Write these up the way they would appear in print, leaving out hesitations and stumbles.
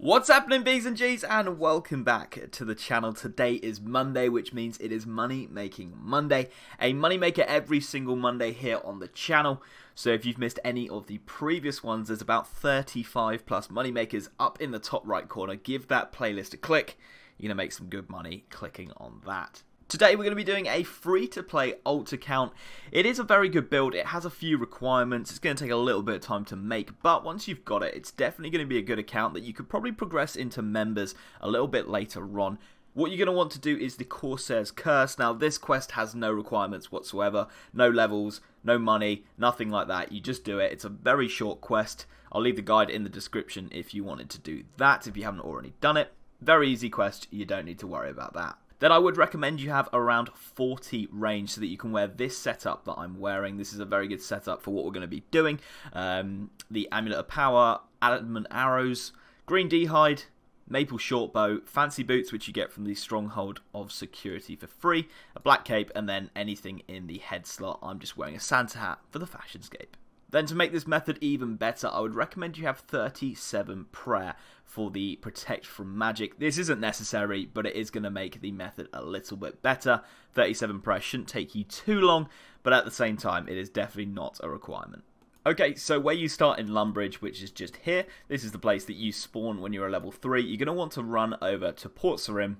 What's happening, B's and G's, and welcome back to the channel. Today is Monday, which means it is Money Making Monday. A money maker every single Monday here on the channel. So if you've missed any of the previous ones, there's about 35 plus money makers up in the top right corner. Give that playlist a click. You're going to make some good money clicking on that. Today we're going to be doing a free-to-play alt account. It is a very good build. It has a few requirements. It's going to take a little bit of time to make, but once you've got it, it's definitely going to be a good account that you could probably progress into members a little bit later on. What you're going to want to do is the Corsair's Curse. Now, this quest has no requirements whatsoever, no levels, no money, nothing like that. You just do it. It's a very short quest. I'll leave the guide in the description if you wanted to do that, if you haven't already done it. Very easy quest. You don't need to worry about that. Then I would recommend you have around 40 range so that you can wear this setup that I'm wearing. This is a very good setup for what we're going to be doing. The Amulet of Power, Adamant Arrows, Green D'hide, Maple Shortbow, Fancy Boots, which you get from the Stronghold of Security for free, a Black Cape, and then anything in the head slot. I'm just wearing a Santa hat for the Fashionscape. Then to make this method even better, I would recommend you have 37 prayer for the protect from magic. This isn't necessary, but it is going to make the method a little bit better. 37 prayer shouldn't take you too long, but at the same time, it is definitely not a requirement. Okay, so where you start in Lumbridge, which is just here, this is the place that you spawn when you're a level 3. You're going to want to run over to Port Sarim,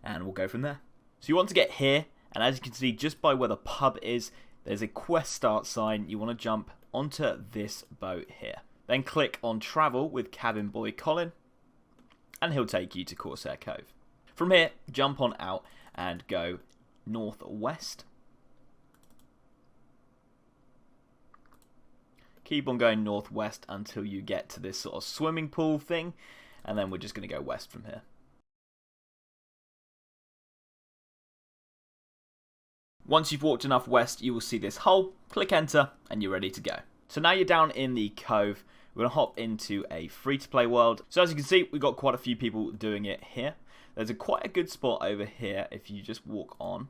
and we'll go from there. So you want to get here, and as you can see, just by where the pub is, there's a quest start sign. You want to jump onto this boat here. Then click on Travel with Cabin Boy Colin, and he'll take you to Corsair Cove. From here, jump on out and go northwest. Keep on going northwest until you get to this sort of swimming pool thing, and then we're just going to go west from here. Once you've walked enough west, you will see this hole. Click enter, and you're ready to go. So now you're down in the cove. We're going to hop into a free-to-play world. So as you can see, we've got quite a few people doing it here. There's quite a good spot over here if you just walk on.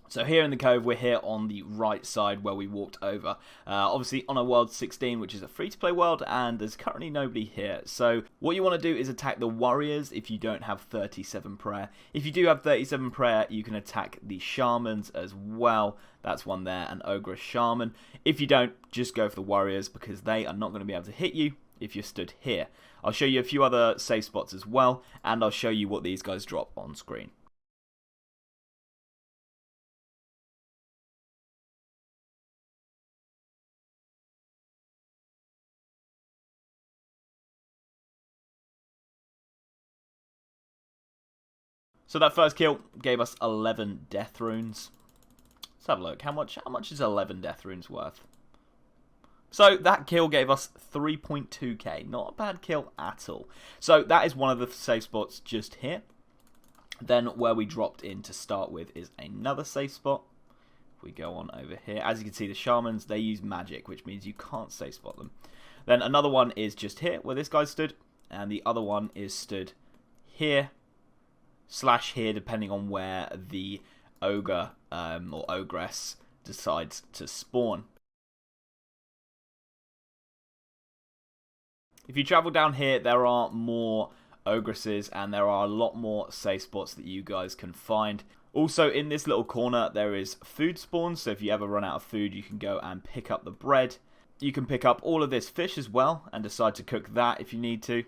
So here in the cove, we're here on the right side where we walked over. Obviously on a world 16, which is a free-to-play world, and there's currently nobody here. So what you want to do is attack the warriors if you don't have 37 prayer. If you do have 37 prayer, you can attack the shamans as well. That's one there, an Ogress Shaman. If you don't, just go for the warriors because they are not going to be able to hit you if you're stood here. I'll show you a few other safe spots as well, and I'll show you what these guys drop on screen. So that first kill gave us 11 death runes. Let's have a look. How much is 11 death runes worth? So that kill gave us 3.2k. Not a bad kill at all. So that is one of the safe spots just here. Then where we dropped in to start with is another safe spot. If we go on over here, as you can see, the shamans, they use magic, which means you can't safe spot them. Then another one is just here where this guy stood, and the other one is stood here / here, depending on where the ogre or ogress decides to spawn. If you travel down here, there are more ogresses and there are a lot more safe spots that you guys can find. Also, in this little corner, there is food spawns, so if you ever run out of food, you can go and pick up the bread. You can pick up all of this fish as well and decide to cook that if you need to.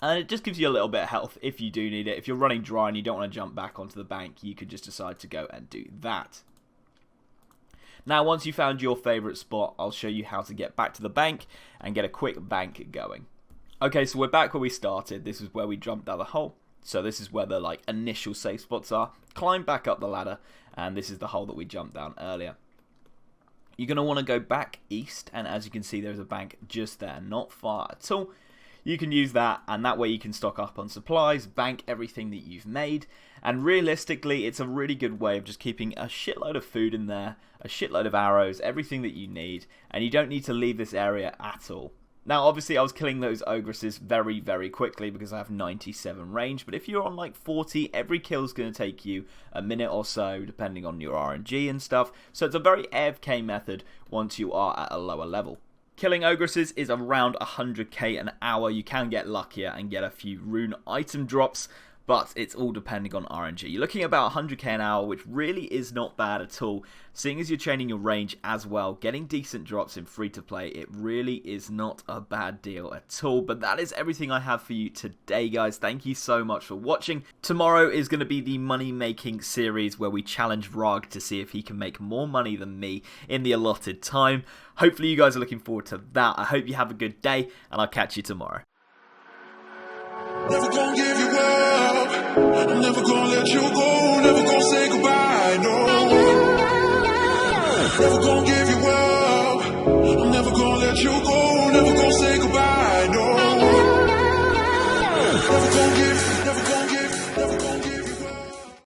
And it just gives you a little bit of health if you do need it. If you're running dry and you don't want to jump back onto the bank, you could just decide to go and do that. Now, once you found your favourite spot, I'll show you how to get back to the bank and get a quick bank going. Okay, so we're back where we started. This is where we jumped down the hole. So this is where the initial safe spots are. Climb back up the ladder, and this is the hole that we jumped down earlier. You're going to want to go back east, and as you can see, there's a bank just there, not far at all. You can use that, and that way you can stock up on supplies, bank everything that you've made, and realistically, it's a really good way of just keeping a shitload of food in there, a shitload of arrows, everything that you need, and you don't need to leave this area at all. Now, obviously, I was killing those ogresses very, very quickly because I have 97 range, but if you're on 40, every kill is going to take you a minute or so, depending on your RNG and stuff, so it's a very AFK method once you are at a lower level. Killing ogresses is around 100k an hour. You can get luckier and get a few rune item drops, but it's all depending on RNG. You're looking at about 100k an hour, which really is not bad at all. Seeing as you're chaining your range as well, getting decent drops in free-to-play, it really is not a bad deal at all. But that is everything I have for you today, guys. Thank you so much for watching. Tomorrow is going to be the money-making series where we challenge Rog to see if he can make more money than me in the allotted time. Hopefully you guys are looking forward to that. I hope you have a good day, and I'll catch you tomorrow. Never gonna give you up, I'm never gonna let you go, never gonna say goodbye, no. Never gonna give you up, I'm never gonna let you go.